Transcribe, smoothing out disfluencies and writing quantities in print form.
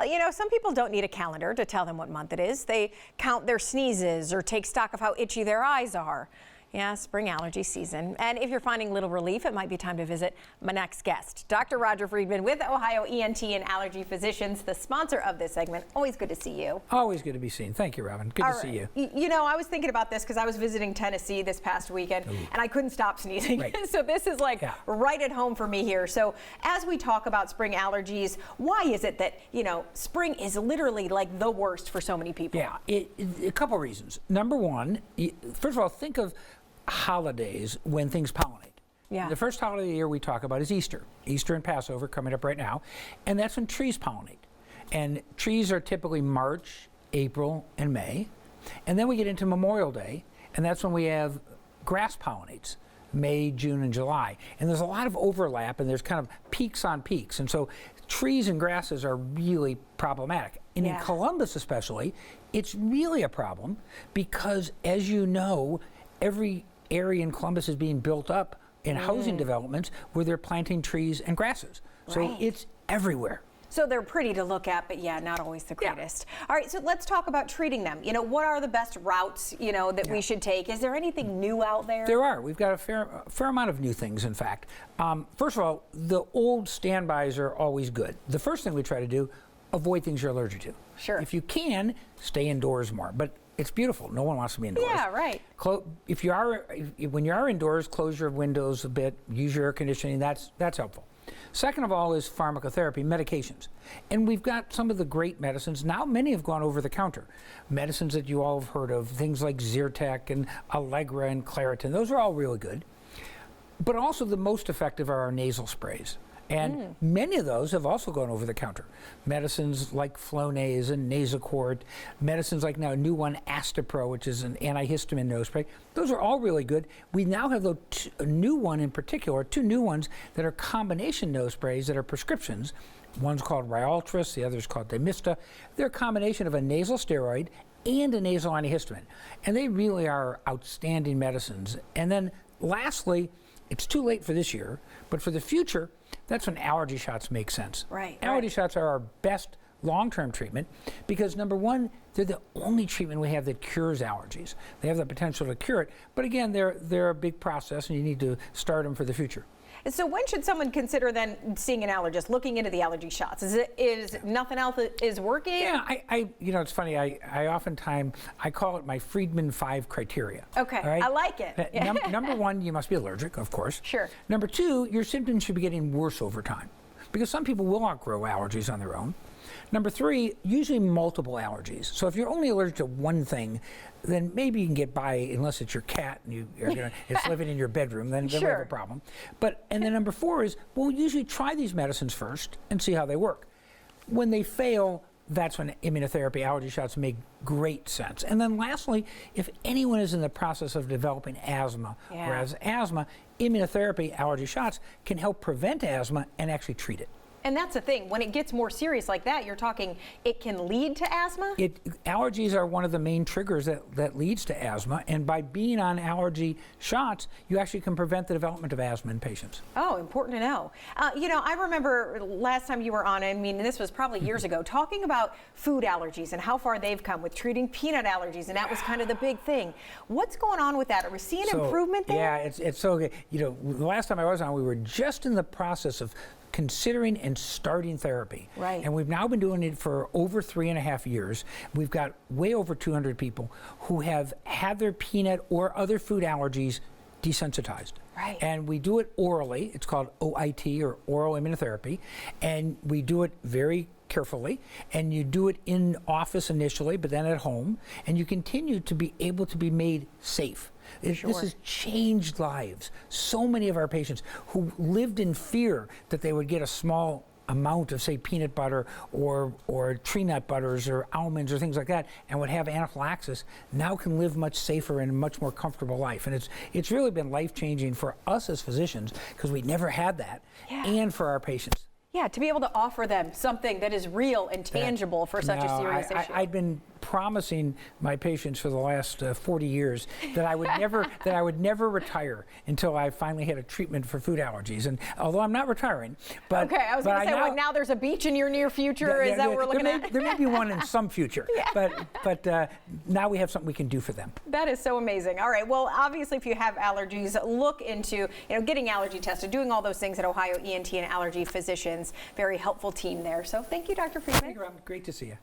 You know, some people don't need a calendar to tell them what month it is. They count their sneezes or take stock of how itchy their eyes are. Yeah, spring allergy season. And if you're finding little relief, it might be time to visit my next guest, Dr. Roger Friedman with Ohio ENT and Allergy Physicians, the sponsor of this segment. Always good to see you. Always good to be seen. Thank you, Robin. Good to see you. You know, I was thinking about this because I was visiting Tennessee this past weekend, and I couldn't stop sneezing. Right. So this is like right at home for me here. So as we talk about spring allergies, why is it that, you know, spring is literally like the worst for so many people? Yeah, a couple reasons. Number one, first of all, think of holidays when things pollinate. Yeah. The first holiday of the year we talk about is Easter. Easter and Passover coming up right now, and that's when trees pollinate. And trees are typically March, April, and May. And then we get into Memorial Day, and that's when we have grass pollinates, May, June, and July. And there's a lot of overlap, and there's kind of peaks on peaks. And so trees and grasses are really problematic. And in Columbus especially, it's really a problem because, as you know, every area in Columbus is being built up in housing developments where they're planting trees and grasses. So it's everywhere. So they're pretty to look at, but yeah, not always the greatest. All right, so let's talk about treating them. You know, what are the best routes, you know, that we should take? Is there anything new out there? There are. We've got a fair amount of new things, in fact. First of all, the old standbys are always good. The first thing we try to do, avoid things you're allergic to. Sure. If you can, stay indoors more. But it's beautiful. No one wants to be indoors. Yeah, right. When you are indoors, close your windows a bit, use your air conditioning. That's helpful. Second of all is pharmacotherapy, medications. And we've got some of the great medicines. Now many have gone over the counter. Medicines that you all have heard of, things like Zyrtec and Allegra and Claritin. Those are all really good. But also the most effective are our nasal sprays. And many of those have also gone over the counter. Medicines like Flonase and Nasacort, medicines like now a new one, Astapro, which is an antihistamine nose spray. Those are all really good. We now have a new one in particular, two new ones that are combination nose sprays that are prescriptions. One's called Ryaltris, the other's called Demista. They're a combination of a nasal steroid and a nasal antihistamine. And they really are outstanding medicines. And then lastly, it's too late for this year, but for the future, that's when allergy shots make sense. Right. Allergy shots are our best long-term treatment because, number one, they're the only treatment we have that cures allergies. They have the potential to cure it, but again, they're a big process, and you need to start them for the future. And so when should someone consider then seeing an allergist, looking into the allergy shots? Is nothing else is working? Yeah, you know, it's funny. I oftentimes call it my Friedman 5 criteria. Okay, all right? I like it. Number one, you must be allergic, of course. Sure. Number two, your symptoms should be getting worse over time because some people will outgrow allergies on their own. Number three, usually multiple allergies. So if you're only allergic to one thing, then maybe you can get by unless it's your cat and it's living in your bedroom, then we have a problem. And then number four is, we'll usually try these medicines first and see how they work. When they fail, that's when immunotherapy allergy shots make great sense. And then lastly, if anyone is in the process of developing asthma or has asthma, immunotherapy allergy shots can help prevent asthma and actually treat it. And that's the thing, when it gets more serious like that, you're talking it can lead to asthma? Allergies are one of the main triggers that leads to asthma, and by being on allergy shots, you actually can prevent the development of asthma in patients. Oh, important to know. You know, I remember last time you were on, I mean, this was probably years ago, talking about food allergies and how far they've come with treating peanut allergies, and that was kind of the big thing. What's going on with that? Are we seeing improvement there? Yeah, it's so good. You know, the last time I was on, we were just in the process of considering and starting therapy. Right. And we've now been doing it for over 3.5 years. We've got way over 200 people who have had their peanut or other food allergies desensitized. Right. And we do it orally. It's called OIT, or oral immunotherapy. And we do it very carefully, and you do it in office initially, but then at home, and you continue to be able to be made safe. This has changed lives. So many of our patients who lived in fear that they would get a small amount of, say, peanut butter or tree nut butters or almonds or things like that, and would have anaphylaxis, now can live much safer and a much more comfortable life. And it's really been life-changing for us as physicians because we never had that, and for our patients. Yeah, to be able to offer them something that is real and tangible for such a serious issue. I've been promising my patients for the last 40 years that I would never retire until I finally had a treatment for food allergies. And although I'm not retiring, but okay, I was going to say, now, now there's a beach in your near future. Is that what we're looking at? There may be one in some future, but now we have something we can do for them. That is so amazing. All right. Well, obviously, if you have allergies, look into getting allergy tested, doing all those things at Ohio ENT and Allergy Physicians. Very helpful team there. So thank you, Dr. Friedman. Great to see you.